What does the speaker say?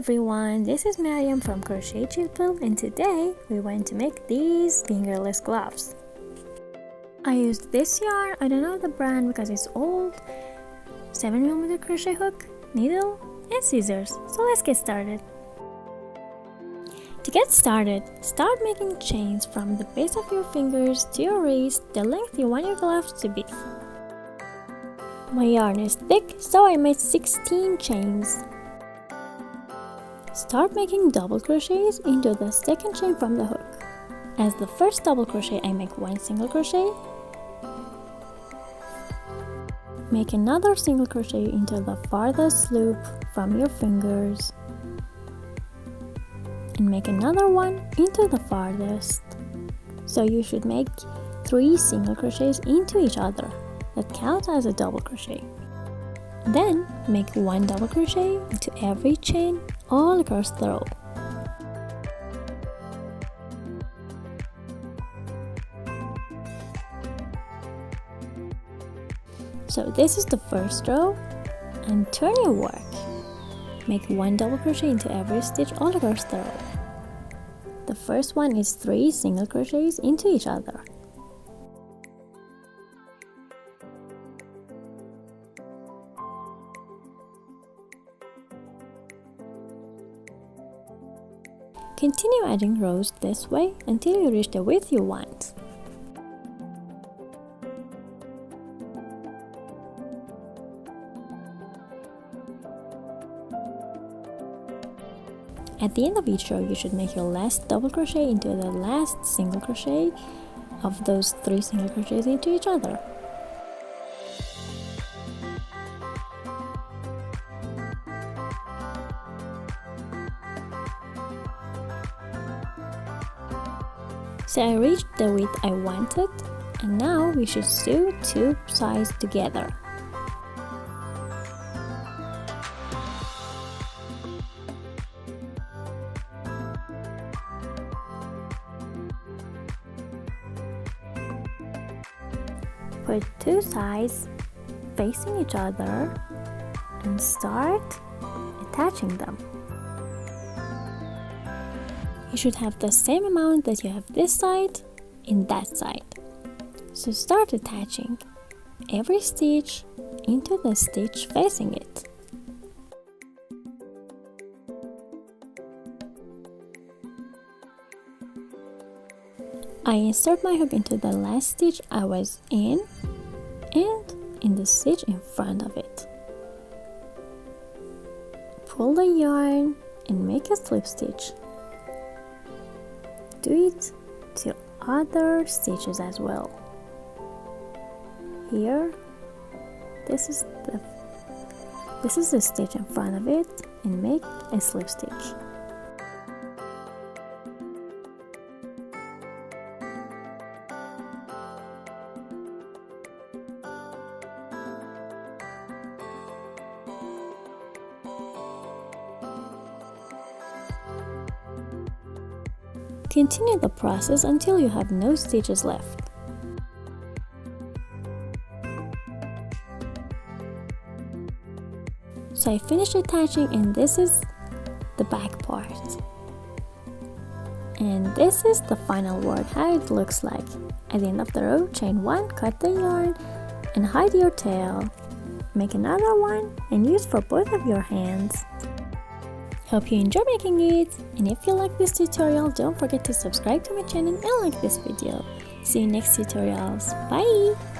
everyone, this is Maryam from Crochet Chillpill, and today we're going to make these fingerless gloves. I used this yarn, I don't know the brand because it's old, 7mm crochet hook, needle and scissors. So let's get started. To get started, start making chains from the base of your fingers to your wrist, the length you want your gloves to be. My yarn is thick, so I made 16 chains. Start making double crochets into the second chain from the hook. As the first double crochet, I make one single crochet. Make another single crochet into the farthest loop from your fingers. And make another one into the farthest. So you should make 3 single crochets into each other. That counts as a double crochet. Then make 1 double crochet into every chain all across the row. So this is the first row, and turn your work. Make 1 double crochet into every stitch all across the row. The first one is 3 single crochets into each other. Continue adding rows this way until you reach the width you want. At the end of each row, you should make your last double crochet into the last single crochet of those 3 single crochets into each other. So I reached the width I wanted, and now we should sew 2 sides together. Put 2 sides facing each other and start attaching them. You should have the same amount that you have this side in that side. So start attaching every stitch into the stitch facing it. I insert my hook into the last stitch I was in and in the stitch in front of it. Pull the yarn and make a slip stitch. Do it to other stitches as well. Here, this is the stitch in front of it, and make a slip stitch. Continue the process until you have no stitches left. So I finished attaching, and this is the back part. And this is the final work, how it looks like. At the end of the row, chain 1, cut the yarn and hide your tail. Make another one and use for both of your hands. Hope you enjoy making it, and if you like this tutorial, don't forget to subscribe to my channel and like this video. See you next tutorials. Bye!